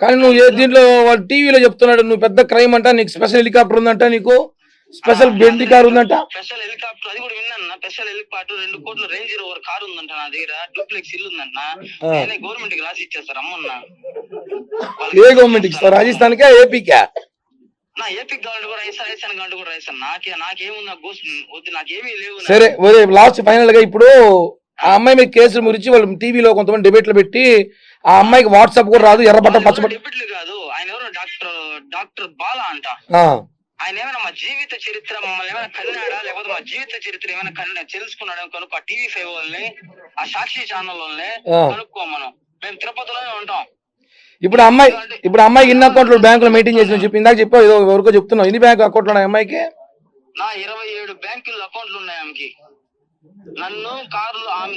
కానీ నువ్వు దీంట్లో వాళ్ళు టీవీలో చెప్తున్నాడు నువ్వు పెద్ద క్రైమ్ అంట, నీకు స్పెషల్ హెలికాప్టర్ ఉందంట, నీకు స్పెషల్ బెండి కార్ ఉందంట. స్పెషల్ హెలికాప్టర్ అది కూడా విన్నా. స్పెషల్ హెలికాప్టర్ 2 కోట్ల రేంజ్ రోవర్ కార్ ఉందంట నా దగ్గర, డూప్లెక్స్ ఇల్లు ఉందంట. నేనే గవర్నమెంట్ కి రాసి ఇచ్చేస్తారు అమ్మన్నా. ఏ గవర్నమెంట్ ఇస్తారు? రాజస్థాన్ కా ఏపీకా? నా ఏపీ గవర్నమెంట్ కూడా రాజస్థాన్ గవర్నమెంట్ కూడా రాయిస్తాను. నాకేముంది వద్దు, నాకేమీ లేవు. సరే లాస్ట్ ఫైనల్ గా ఇప్పుడు ఆ అమ్మాయి మీద కేసుల గురించి వాళ్ళు టీవీలో కొంతమంది డిబేట్లు పెట్టి ఆ అమ్మాయికి వాట్సాప్ కూడా రాదు, ఎర్రబట్ట పచ్చబట్ట. డిబేట్లు కాదు, ఆయన ఎవరో డాక్టర్ బాలా అంట. ఆయన ఏమైనా మా జీవిత చరిత్ర మమ్మల్ని ఏమైనా కన్నాడా, లేకపోతే మా జీవిత చరిత్ర ఏమైనా తెలుసుకున్నాడు కనుక ఆ టీవీ5 వాళ్ళని, ఆ సాక్షి ఛానల్ వాళ్ళని కనుక్కో. మేము తిరుపతిలోనే ఉంటాం. ఇప్పుడు అమ్మాయికి ఎన్ని అకౌంట్లు బ్యాంకులో మెయింటైన్ చేసి చెప్పి ఇందాక చెప్పావు, ఏదో ఎవరికో చెప్తున్నావు, ఎన్ని బ్యాంక్ అకౌంట్లు ఉన్నాయి అమ్మాయికి? నా 27 బ్యాంకుల్లో అకౌంట్లు ఉన్నాయి ఆమెకి. నన్ను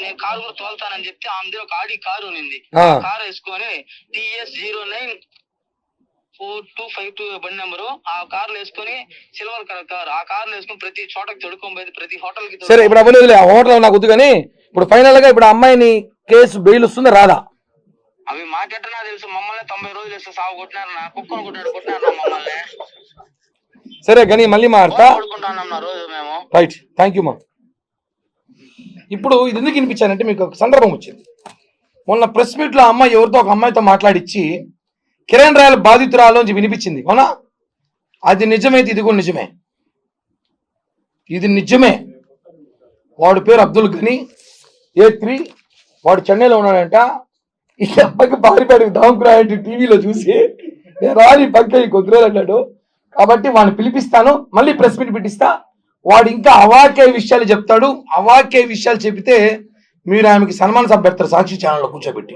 నేను కారు కూడా తోలుతానని చెప్తే ఆమె దగ్గర ఒక ఆడి కారు ఉంది. కారు వేసుకొని TS09 4252 బండి నెంబరు, ఆ కార్లు వేసుకొని సిల్వర్ కలర్ కార్, ఆ కార్లు వేసుకొని ప్రతి చోటకి తొడుకొని పోయి ప్రతి హోటల్ కి. సరే ఇప్పుడు అవ్వలేదు, ఆ హోటల్ నాకు వద్దు కానీ ఇప్పుడు ఫైనల్ గా ఇప్పుడు అమ్మాయిని కేసు బెయిల్ వస్తుందా రాదా? అవి మాకెట్టనా తెలుసు, మమ్మల్ని 90 రోజులు వేస్తే సాగు కొట్టినారు, నా కుక్కను కొట్టినారు మమ్మల్ని. సరే కానీ మళ్ళీ మాట్లాడతా రోజు మేము. రైట్, థ్యాంక్ యూ మా. ఇప్పుడు ఇది ఎందుకు వినిపించానంటే మీకు ఒక సందర్భం వచ్చింది. మొన్న ప్రెస్ మీట్ లో అమ్మాయి ఎవరితో ఒక అమ్మాయితో మాట్లాడిచ్చి కిరణ్ రాయల్ బాధితురాలు అని వినిపించింది, అవునా? అది నిజమైతే ఇది కూడా నిజమే, ఇది నిజమే. వాడి పేరు అబ్దుల్ గని, A3, వాడు చెన్నైలో ఉన్నాడంట. ఈ అబ్బాయికి పారిపాడికి దాముకురాయంటే టీవీలో చూసి నేను రాని పక్క ఈ కొద్ది రోజులు అన్నాడు. కాబట్టి వాడిని పిలిపిస్తాను, మళ్ళీ ప్రెస్ మీట్ పెట్టిస్తా. వాడు ఇంకా అవాక్య విషయాలు చెప్తాడు. అవాక్య విషయాలు చెబితే మీరు ఆమెకి సన్మాన సభ పెడతారు సాక్షి ఛానల్లో కూర్చోబెట్టి.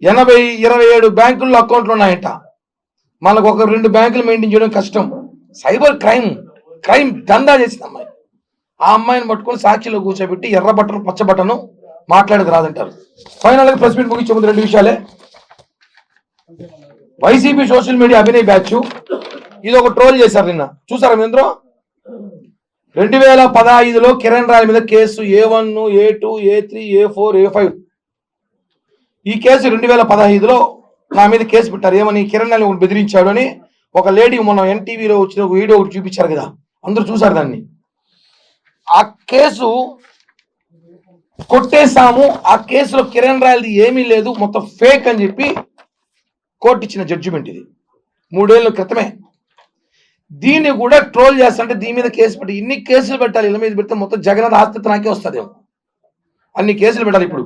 27 బ్యాంకుల్లో అకౌంట్లు ఉన్నాయంట. మనకు 1-2 బ్యాంకులు మెయింటైన్ చేయడం కష్టం. సైబర్ క్రైమ్ దందా చేసింది అమ్మాయి. ఆ అమ్మాయిని పట్టుకొని సాక్షిలో కూర్చోబెట్టి ఎర్ర బట్టలు పచ్చ బట్టను మాట్లాడేది రాదంటారు. ఫైనల్ గా ప్రెస్ మీట్ ముగించే ముందు 2 విషయాలే. YCP social media Abhinay batch ఇది ఒక ట్రోల్ చేశారు నిన్న, చూసారా మీ అందరూ? 2015లో కిరణ్ రాయల్ మీద case A1, A2, A3, A4, A5. ఈ కేసు 2015లో నా మీద కేసు పెట్టారు. ఏమని? కిరణ్ రాయల్ బెదిరించాడు అని. ఒక లేడీ మొన్న NTVలో వచ్చిన ఒక వీడియో ఒకటి చూపించారు కదా, అందరూ చూసారు దాన్ని. ఆ కేసు కొట్టేశాము, ఆ కేసులో కిరణ్ రాయల్ది ఏమీ లేదు, మొత్తం ఫేక్ అని చెప్పి కోర్టు ఇచ్చిన జడ్జిమెంట్ ఇది 3 ఏళ్ల క్రితమే. దీన్ని కూడా ట్రోల్ చేస్తుంటే దీని మీద కేసు పెట్టి ఇన్ని కేసులు పెట్టాలి, ఇళ్ళ మీద పెడితే మొత్తం జగన్ ఆస్తి నాకే వస్తుందేమో, అన్ని కేసులు పెట్టాలి. ఇప్పుడు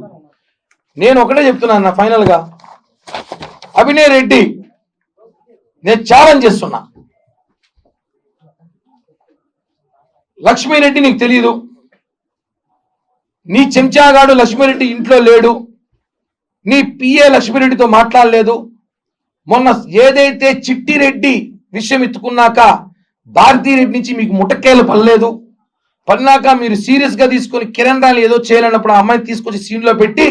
నేను ఒకటే చెప్తున్నాను ఫైనల్ గా, అభినయ్ రెడ్డి నేను ఛాలెంజ్ చేస్తున్నా. లక్ష్మీరెడ్డి నీకు తెలియదు, నీ చెంచాగాడు లక్ష్మీరెడ్డి ఇంట్లో లేడు, నీ PA లక్ష్మీరెడ్డితో మాట్లాడలేదు. మొన్న ఏదైతే చిట్టిరెడ్డి విషయం ఎత్తుకున్నాక భారతీరెడ్డి నుంచి మీకు ముటకేలు పడినాక మీరు సీరియస్ గా తీసుకొని కిరణ్ రాయల్ ఏదో చేయాలన్నప్పుడు ఆ అమ్మాయిని తీసుకొచ్చి సీన్ లో పెట్టి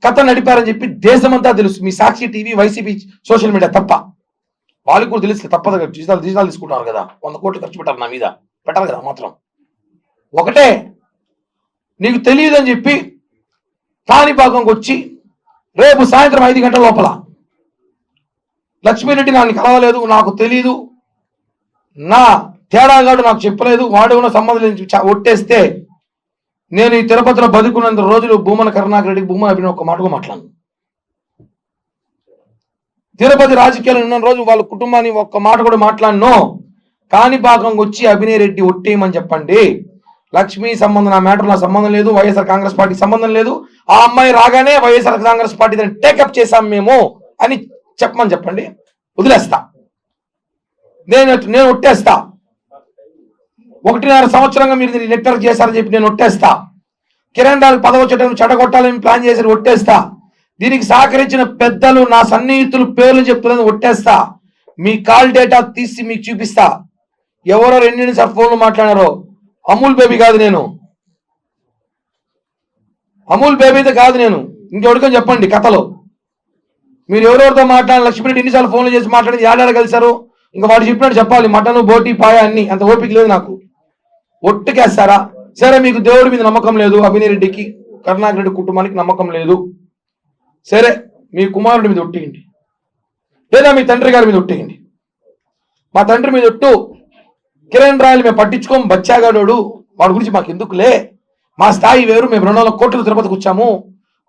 కథ నడిపారని చెప్పి దేశమంతా తెలుసు. మీ సాక్షి టీవీ, వైసీపీ సోషల్ మీడియా తప్ప వాళ్ళకి కూడా తెలుసు. తప్పదు కదా, డిజిటల్ తీసుకుంటారు కదా, 100 కోట్లు ఖర్చు పెట్టారు నా మీద, పెట్టాలి కదా. మాత్రం ఒకటే, నీకు తెలియదని చెప్పి కాణిపాకంకి వచ్చి రేపు సాయంత్రం 5 గంటల లోపల లక్ష్మీరెడ్డి నన్ను కలవలేదు, నాకు తెలీదు, నా తేడాగాడు నాకు చెప్పలేదు, వాడు కూడా సంబంధం లేదు ఒట్టేస్తే నేను ఈ తిరుపతిలో బతుకున్నంత రోజులు భూమన కరుణాకర్ రెడ్డికి భూమన అభినవ్ ఒక మాటగా మాట్లాడను. తిరుపతి రాజకీయాలు ఉన్న రోజు వాళ్ళ కుటుంబాన్ని ఒక్క మాట కూడా మాట్లాడను. కాణిపాకం వచ్చి అభినయ్ రెడ్డి ఒట్టేయమని చెప్పండి. లక్ష్మీ సంబంధం, నా మ్యాటర్ నా సంబంధం లేదు, వైఎస్ఆర్ కాంగ్రెస్ పార్టీ సంబంధం లేదు, ఆ అమ్మాయి రాగానే వైఎస్ఆర్ కాంగ్రెస్ పార్టీ దాన్ని టేకప్ చేశాం మేము అని చెప్పమని చెప్పండి. వదిలేస్తా, నేను ఒట్టేస్తా. 1.5 సంవత్సరంగా మీరు దీన్ని నెట్వర్క్ చేశారని చెప్పి నేను ఒట్టేస్తా. కిరణ్ రావు పదవి వచ్చేటప్పుడు చెడగొట్టాలని ప్లాన్ చేసి ఒట్టేస్తా. దీనికి సహకరించిన పెద్దలు నా సన్నిహితులు పేర్లు చెప్తున్నది ఒట్టేస్తా. మీ కాల్ డేటా తీసి మీకు చూపిస్తా. ఎవరో 2 నిమిషాలు ఫోన్లు మాట్లాడారో. అమూల్ బేబీ కాదు నేను, అమూల్ బేబీతో కాదు నేను. ఇంకెవరికని చెప్పండి కథలో. మీరు ఎవరెవరితో మాట్లాడాలి, లక్ష్మీరెడ్డి ఎన్నిసార్లు ఫోన్లు చేసి మాట్లాడి ఏడాడ కలిసారు, ఇంకా వాడు చెప్పినట్టు చెప్పాలి. మటను బోటి పాయ అన్ని, అంత ఓపిక లేదు నాకు. ఒట్టుకేస్తారా? సరే, మీకు దేవుడి మీద నమ్మకం లేదు, అభినయ్ రెడ్డికి కరుణాకర్ రెడ్డి కుటుంబానికి నమ్మకం లేదు, సరే మీ కుమారుడి మీద ఒట్టేయండి, లేదా మీ తండ్రి గారి మీద ఒట్టేయండి. మా తండ్రి మీద ఒట్టు. కిరణ్ రాయలు మేము పట్టించుకోం, బచ్చాగాడు, వాడి గురించి మాకు ఎందుకులే, మా స్థాయి వేరు, మేము 200 కోట్లు తిరుపతికి వచ్చాము,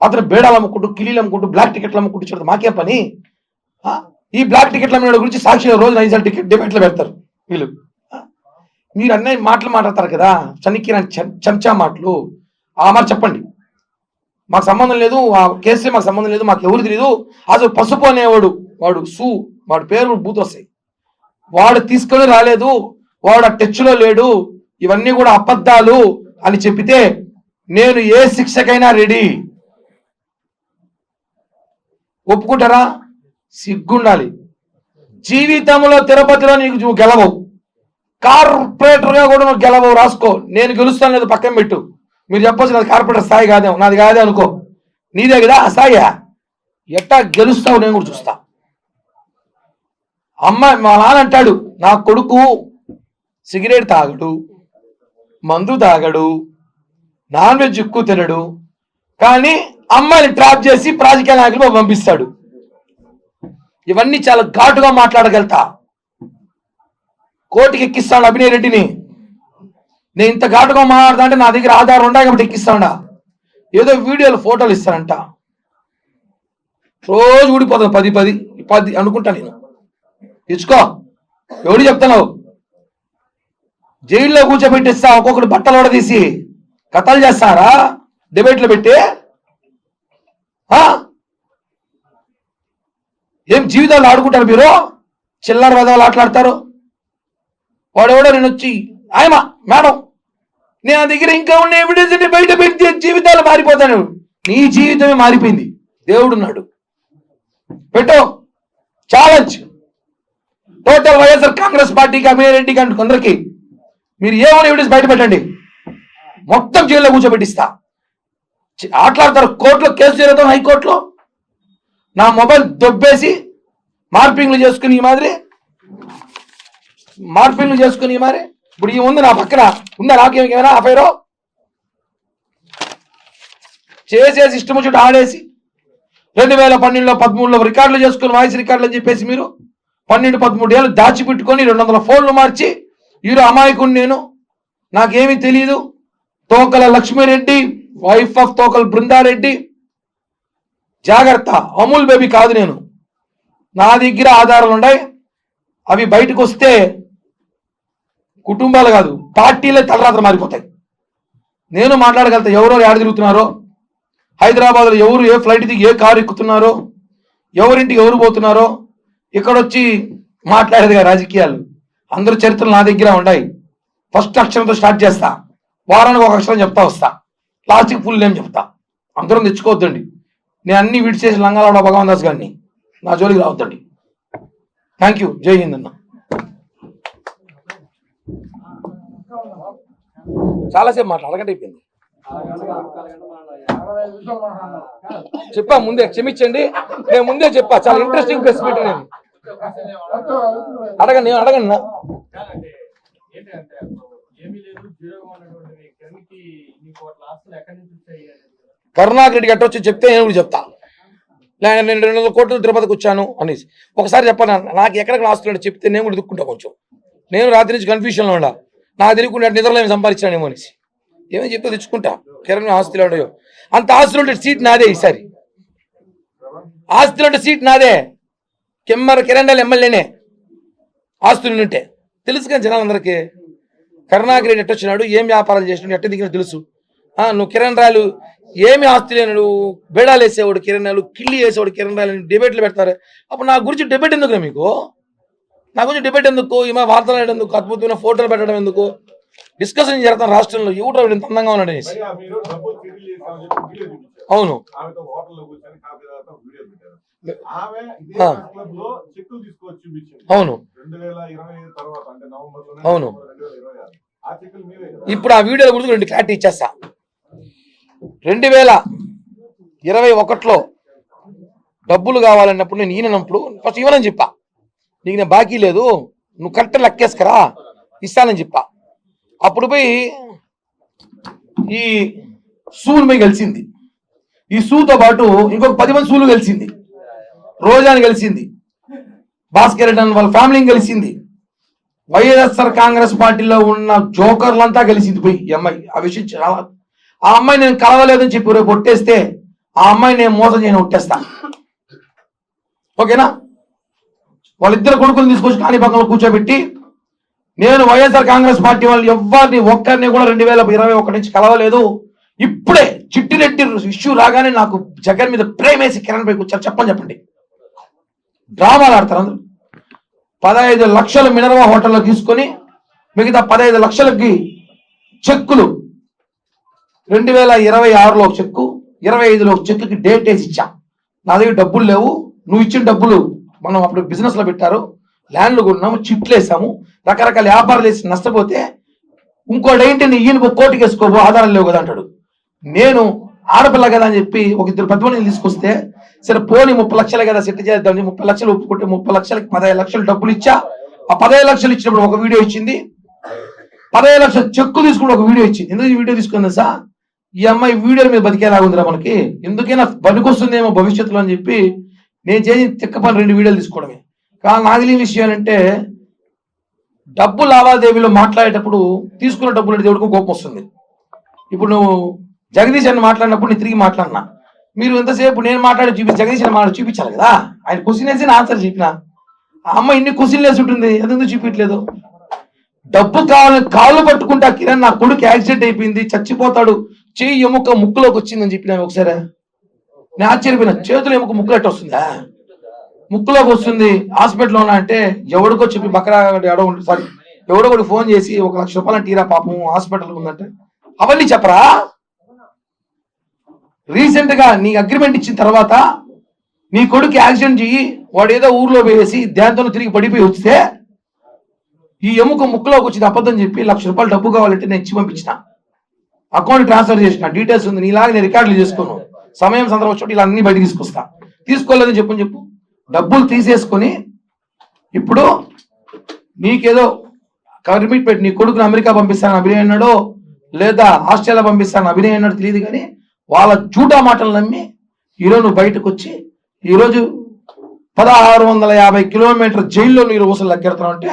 అతను బేడాలు అమ్ముకుంటూ కిలీలు అమ్ముకుంటూ బ్లాక్ టికెట్లు అమ్ముకుంటూ చూడదు మాకేం పని. ఈ బ్లాక్ టికెట్ల మీద గురించి సాక్షిలో రోజు 9 టికెట్ డిబేట్లు పెడతారు వీళ్ళు. మీరు అన్నీ మాటలు మాట్లాడతారు కదా, చనికి చెంచా మాటలు. ఆ మాట చెప్పండి, మాకు సంబంధం లేదు, ఆ కేసులే మాకు సంబంధం లేదు, మాకు ఎవరు తెలియదు. అసలు పసుపు అనేవాడు, వాడు పేరు బూత్ వస్తాయి, వాడు తీసుకొని రాలేదు, వాడు ఆ టచ్లో లేడు, ఇవన్నీ కూడా అబద్ధాలు అని చెప్పితే నేను ఏ శిక్షకైనా రెడీ. ఒప్పుకుంటారా? సిగ్గుండాలి. జీవితంలో తిరుపతిలో నువ్వు గెలవవు, కార్పొరేటర్గా కూడా నువ్వు గెలవవు. రాసుకో, నేను గెలుస్తాను లేదు పక్కన పెట్టు. మీరు చెప్పొచ్చు నాది కార్పొరేటర్ స్థాయి కాదేమో, నాది కాదే అనుకో, నీదే కదా ఆ స్థాయి. ఎట్టా గెలుస్తావు నేను కూడా చూస్తా. అమ్మాయి మా నాన్న అంటాడు, నా కొడుకు సిగరెట్ తాగడు, మందు తాగడు, నాన్ వెజ్ ఎక్కువ తినడు, కానీ అమ్మాయిని ట్రాప్ చేసి రాజకీయ నాయకులు పంపిస్తాడు. ఇవన్నీ చాలా ఘాటుగా మాట్లాడగలుగుతా. కోర్టుకి ఎక్కిస్తాడు అభినయ్ రెడ్డిని. నేను ఇంత ఘాటుగా మాట్లాడతా అంటే నా దగ్గర ఆధారం ఉండాలి కాబట్టి ఎక్కిస్తాడా. ఏదో వీడియోలు ఫోటోలు ఇస్తానంట, రోజు ఊడిపోతాను 10 అనుకుంటా నేను. ఇచ్చుకో, ఎవడు చెప్తున్నావు? జైల్లో కూర్చోబెట్టిస్తా, ఒక్కొక్కటి బట్టలు ఓడదీసి కథలు చేస్తారా డిబేట్లు పెట్టి? ఏం జీవితాలు ఆడుకుంటారు మీరు? చిల్లర వెధవలు ఆటలాడతారు. వాడెవడో నేను వచ్చి ఆయమా మేడం నేను దగ్గర ఇంకా ఉన్న ఎవిడెన్స్ బయట పెడితే జీవితాలు మారిపోతాను. నీ జీవితమే మారిపోయింది, దేవుడున్నాడు. పెట్టు ఛాలెంజ్. టోటల్ వైఎస్ఆర్ కాంగ్రెస్ పార్టీకి, అభినయ్ రెడ్డికి అంటూ కొందరికి మీరు ఏమైనా ఎవిడెన్స్ బయట పెట్టండి, మొత్తం జైల్లో కూర్చోబెట్టిస్తా. ఆటలాడతారు. కోర్టులో కేసు జరుగుతాం, హైకోర్టులో నా మొబైల్ దొబ్బేసి మార్పింగ్లు చేసుకుని ఈ మాదిరి ఇప్పుడు ఈ ఉంది నా పక్కన ఉందా, నాకేమైనా అఫైరో చేసేసి ఇష్టం వచ్చి ఆడేసి 2012లో 13లో రికార్డులు చేసుకుని వాయిస్ రికార్డులు అని చెప్పేసి మీరు 12-13 ఏళ్ళు దాచిపెట్టుకొని 200 ఫోన్లు మార్చి ఈరో అమాయకుని నేను, నాకేమీ తెలియదు. తోకల లక్ష్మీరెడ్డి, వైఫ్ ఆఫ్ తోకల బృందారెడ్డి, జాగ్రత్త. అమూల్ బేబీ కాదు నేను, నా దగ్గర ఆధారాలు ఉన్నాయి. అవి బయటకు వస్తే కుటుంబాలు కాదు పార్టీలే తలరాత్ర మారిపోతాయి. నేను మాట్లాడగలుగుతా ఎవరో ఏడ తిరుగుతున్నారో, హైదరాబాద్లో ఎవరు ఏ ఫ్లైట్ దిగి ఏ కారు ఎక్కుతున్నారో, ఎవరింటికి ఎవరు పోతున్నారో, ఇక్కడొచ్చి మాట్లాడేదిగా రాజకీయాలు. అందరూ చరిత్రలు నా దగ్గర ఉన్నాయి. ఫస్ట్ అక్షరంతో స్టార్ట్ చేస్తా, వారానికి ఒక అక్షరం చెప్తా వస్తా, లాస్ట్కి ఫుల్ నేమ్ చెప్తా. అందరం తెచ్చుకోవద్దండి. నేను అన్ని విడిచేసి లంగాలవాడ భగవాన్ దాస్ గారిని నా జోలికి రావద్దండి. Thank you. జై హింద్ అన్న. చాలాసేపు అడగండి అయిపోయింది. చెప్పా ముందే, క్షమించండి, నేను ముందే చెప్పా. చాలా ఇంట్రెస్టింగ్ ప్రెస్ మీట్. నేను అడగండి నా కరుణాకర్ రెడ్డి గట్ట వచ్చి చెప్తే నేను కూడా చెప్తా. నేను 200 కోట్లు తిరుపతికి వచ్చాను అనేసి ఒకసారి చెప్పాను. నాకు ఎక్కడికి ఆస్తులు చెప్తే నేను కూడా దుక్కుంటా కొంచెం. నేను రాత్రి నుంచి కన్ఫ్యూషన్లో ఉండా, నాకు తెలియకుండా నిద్రలో ఏమి సంపాదించానేమో అనేసి. ఏమని చెప్తే తెచ్చుకుంటా, కిరణ్ ఆస్తులు ఉండవు. అంత ఆస్తులు ఉంటే సీట్ నాదే, ఈసారి ఆస్తులు ఉంటే సీట్ నాదే, కిరణ్ రాయలు ఎమ్మెల్యేనే ఆస్తులు ఉంటే. తెలుసు కానీ జనాలందరికీ కరుణాకర్ రెడ్డి ఎట్ట వచ్చినాడు, ఏం వ్యాపారాలు చేసినాడు, ఎట్ట దిగిన తెలుసు. నువ్వు కిరణ్ రాయలు ఏమి ఆస్తి లేనాడు, బేడాలు వేసేవాడు కిరణ్ రాయలు, కిల్లి వేసేవాడు కిరణ్ రాయలు, డిబేట్లు పెడతారు. అప్పుడు నా గురించి డిబేట్ ఎందుకు మీకు? నా గురించి డిబేట్ ఎందుకు? ఈమె వార్తలు వేయడం ఎందుకు? అద్భుతమైన ఫోటోలు పెట్టడం ఎందుకు? డిస్కషన్ జరుగుతాం రాష్ట్రంలో, ఎవరు ఇంత అందంగా ఉన్నాడు అనేసి. అవును, అవును, అవును. ఇప్పుడు ఆ వీడియోల గురించి 2 క్లారిటీ ఇచ్చేస్తా. 2021లో డబ్బులు కావాలన్నప్పుడు నేను ఈయనప్పుడు ఫస్ట్ ఇవ్వనని చెప్పా. నీకు నేను బాకీ లేదు, నువ్వు కరెక్ట్ లెక్కేసుకరా, ఇస్తానని చెప్పా. అప్పుడు పోయి ఈ సూలు పోయి కలిసింది. ఈ సూతో పాటు ఇంకొక 10 మంది సూలు కలిసింది, రోజాని కలిసింది, భాస్కర్ రెడ్డి వాళ్ళ ఫ్యామిలీని కలిసింది, వైఎస్ఆర్ కాంగ్రెస్ పార్టీలో ఉన్న జోకర్లంతా కలిసింది పోయి ఈ అమ్మాయి. ఆ విషయం చాలా, ఆ అమ్మాయి నేను కలవలేదని చెప్పి రేపు ఒట్టేస్తే ఆ అమ్మాయి నేను మోసం చేయని ఒట్టేస్తా. ఓకేనా? వాళ్ళిద్దరు కొడుకుని తీసుకొచ్చి కాణిపాకంలో కూర్చోబెట్టి, నేను వైఎస్ఆర్ కాంగ్రెస్ పార్టీ వాళ్ళు ఎవరిని ఒక్కరిని కూడా 2021 నుంచి కలవలేదు. ఇప్పుడే చిట్టిరెడ్డి ఇష్యూ రాగానే నాకు జగన్ మీద ప్రేమేసి కిరణ్ పై కూర్చొని చెప్పండి. డ్రామాలు ఆడతారు అందరూ. 15 లక్షలు మినర్వా హోటల్లో తీసుకొని మిగతా 15 లక్షలకి చెక్కులు 2026లో ఒక చెక్కు, 25లో ఒక చెక్కుకి డేట్ వేసి ఇచ్చా. నా దగ్గర డబ్బులు లేవు, నువ్వు ఇచ్చిన డబ్బులు మనం అప్పుడు బిజినెస్ లో పెట్టారు, ల్యాండ్లు కొన్నాము, చిట్లు వేసాము, రకరకాల వ్యాపారాలు వేసి నష్టపోతే ఇంకోటి ఈయన కోర్టుకి వేసుకోబో, ఆధారాలు లేవు కదా అంటాడు. నేను ఆడపిల్ల కదా అని చెప్పి ఒక 2 పెద్ద మందిని తీసుకొస్తే, సరే పోనీ 30 లక్షలు కదా సెట్ చేద్దాం, 30 లక్షలు ఒప్పుకుంటే 30 లక్షలకి 15 లక్షలు డబ్బులు ఇచ్చా. ఆ 15 లక్షలు ఇచ్చినప్పుడు ఒక వీడియో ఇచ్చింది, 15 లక్షలు చెక్కు తీసుకుని ఒక వీడియో ఇచ్చింది. ఎందుకు ఈ వీడియో తీసుకుంది సార్? ఈ అమ్మాయి వీడియోల మీద బతికేలాగుందిరా మనకి, ఎందుకైనా పనికొస్తుందేమో భవిష్యత్తులో అని చెప్పి నేను చేసి తిక్కపని 2 వీడియోలు తీసుకోవడమే. కానీ నాకు తెలియని విషయం ఏంటంటే, డబ్బు లావాదేవీలో మాట్లాడేటప్పుడు తీసుకున్న డబ్బులు అంటే దేవుడికి కోపం వస్తుంది. ఇప్పుడు నువ్వు జగదీష్ అని మాట్లాడినప్పుడు నేను తిరిగి మాట్లాడినా, మీరు ఎంతసేపు నేను మాట్లాడి జగదీష్ అని మాట్లాడి చూపించాలి కదా. ఆయన క్వశ్చన్ వేసి ఆన్సర్ చెప్పిన, ఆ అమ్మాయి ఇన్ని క్వశ్చన్లు వేసి ఉంటుంది, ఎందుకు చూపించలేదు? డబ్బు కావాలని కాళ్ళు పట్టుకుంటా కిరణ్, నా కొడుకు యాక్సిడెంట్ అయిపోయింది, చచ్చిపోతాడు, చెయ్యి ఎముక ముక్కులోకి వచ్చిందని చెప్పిన ఒకసారి. నేను ఆశ్చర్యపోయిన, చేతులు ఎముక ముక్కులు ఎట్ట వస్తుందా? ముక్కులోకి వస్తుంది, హాస్పిటల్లో ఉన్నా అంటే ఎవడికో చెప్పి బకరా సారీ ఎవడో కూడా ఫోన్ చేసి 1 లక్ష రూపాయలు అంటీరా పాపం హాస్పిటల్ ఉందంటే అవన్నీ చెప్పరా? రీసెంట్ గా నీ అగ్రిమెంట్ ఇచ్చిన తర్వాత నీ కొడుకు యాక్సిడెంట్ చెయ్యి, వాడు ఏదో ఊర్లో వేసి దాంతో తిరిగి పడిపోయి వస్తే ఈ ఎముక ముక్కులోకి వచ్చింది అబద్ధం చెప్పి 1 లక్ష రూపాయలు డబ్బు కావాలంటే నేను ఇచ్చి పంపించిన, అకౌంట్ ట్రాన్స్ఫర్ చేసిన, డీటెయిల్స్ ఉంది, నీలాగా నేను రికార్డులు చేసుకోను, సమయం సందర్భం వచ్చి ఇలా అన్ని బయట తీసుకొస్తా. తీసుకోలేదని చెప్పు డబ్బులు తీసేసుకొని ఇప్పుడు నీకేదో కమిట్మెంట్ పెట్టి నీ కొడుకుని అమెరికా పంపిస్తాను అభినయ్ అన్నాడో లేదా ఆస్ట్రేలియా పంపిస్తాను అభినయ్ అన్నాడు తెలియదు, కానీ వాళ్ళ జూటా మాటలు నమ్మి ఈరోజు నువ్వు బయటకు వచ్చి ఈరోజు 1650 కిలోమీటర్ జైల్లో నీరు ఊసలు లెక్కెడుతున్నావు అంటే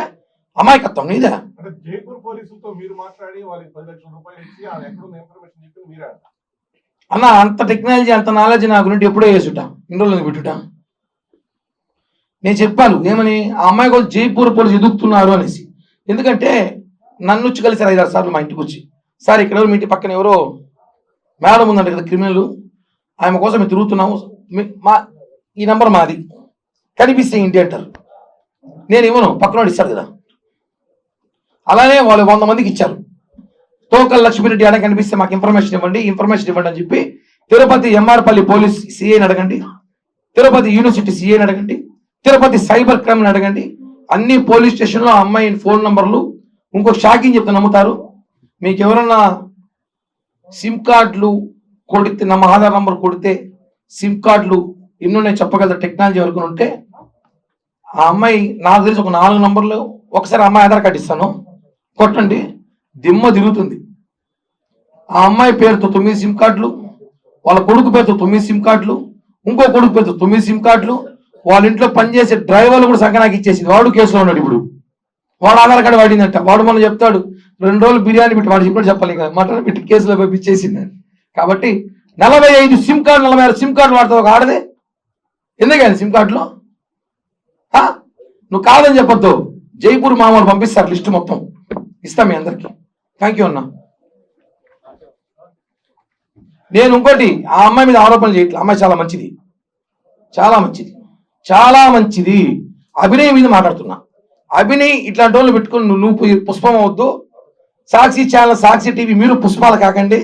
అమాయకత్వం నీదే. అన్న అంత టెక్నాలజీ అంత నాలెడ్జ్ నాకు నుండి ఎప్పుడో వేసుట, ఇన్ని రోజులు పెట్టుట. నేను చెప్పాను ఏమని, ఆ అమ్మాయి కోసం జైపూర్ పోలీసు ఎదుగుతున్నారు అనేసి. ఎందుకంటే నన్ను వచ్చి కలిసారు 5-6 సార్లు మా ఇంటికి వచ్చి, సార్ ఇక్కడ మీ ఇంటి పక్కన ఎవరో మేడం ఉందంట కదా క్రిమినల్, ఆమె కోసం మేము తిరుగుతున్నాము, ఈ నెంబర్ మాది కనిపిస్తే ఇంటి అంటారు. నేను ఇవ్వను, పక్కనోడు ఇస్తాడు కదా. అలానే వాళ్ళు 100 మందికి ఇచ్చారు. తోకల్ లక్ష్మీరెడ్డి ఆడ కనిపిస్తే మాకు ఇన్ఫర్మేషన్ ఇవ్వండి అని చెప్పి తిరుపతి ఎంఆర్పల్లి పోలీస్ సిఐని అడగండి, తిరుపతి యూనివర్సిటీ సిఐని అడగండి, తిరుపతి సైబర్ క్రైమ్ అడగండి, అన్ని పోలీస్ స్టేషన్లో అమ్మాయి ఫోన్ నంబర్లు. ఇంకో షాకింగ్ చెప్తే నమ్ముతారు, మీకు ఎవరన్నా సిమ్ కార్డులు కొడితే నా ఆధార్ నంబర్ కొడితే సిమ్ కార్డులు ఎన్నో నేను చెప్పగల టెక్నాలజీ వరకు ఉంటే ఆ అమ్మాయి నాకు తెలిసి ఒక 4 నంబర్లు, ఒకసారి అమ్మాయి ఆధార్ కార్డు ఇస్తాను కొట్టండి, దిమ్మ తిరుగుతుంది. ఆ అమ్మాయి పేరుతో 9 సిమ్ కార్డులు, వాళ్ళ కొడుకు పేరుతో 9 సిమ్ కార్డులు, ఇంకో కొడుకు పేరుతో 9 సిమ్ కార్డులు, వాళ్ళ ఇంట్లో పనిచేసే డ్రైవర్లు కూడా సంఖ్య నాకు ఇచ్చేసింది. వాడు కేసులో ఉన్నాడు ఇప్పుడు. వాడు ఆధార్ కార్డు వాడిందంట. వాడు మనం చెప్తాడు 2 రోజులు బిర్యానీ పెట్టి వాడు చెప్పినట్టు చెప్పాలి, ఇంకా మటన్ పెట్టి కేసులో పంపించేసిందని. కాబట్టి 45 సిమ్ కార్డు 46 సిమ్ కార్డులు వాడుతావు ఒక ఆడదే. ఎందుకని సిమ్ కార్డులో నువ్వు కాదని చెప్పొద్దు. జైపూర్ మామూలు పంపిస్తారు లిస్టు మొత్తం, ఇస్తాం మీ అందరికి. థ్యాంక్ యూ అన్న. నేను ఇంకోటి ఆ అమ్మాయి మీద ఆరోపణలు చేయట్లేదు. అమ్మాయి చాలా మంచిది, చాలా మంచిది, చాలా మంచిది. అభినయ్ మీద మాట్లాడుతున్నా. అభినయ్ ఇట్లాంటి వాళ్ళు పెట్టుకుని నువ్వు పుష్పం అవద్దు. సాక్షి ఛానల్, సాక్షి టీవీ మీరు పుష్పాలు కాకండి.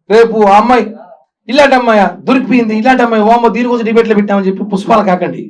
రేపు ఆ అమ్మాయి ఇలాంటి అమ్మాయి దొరికిపోయింది, ఇలాంటి అమ్మాయి ఓమ్మ దీనికోసం డిబేట్లో పెట్టామని చెప్పి పుష్పాలు కాకండి.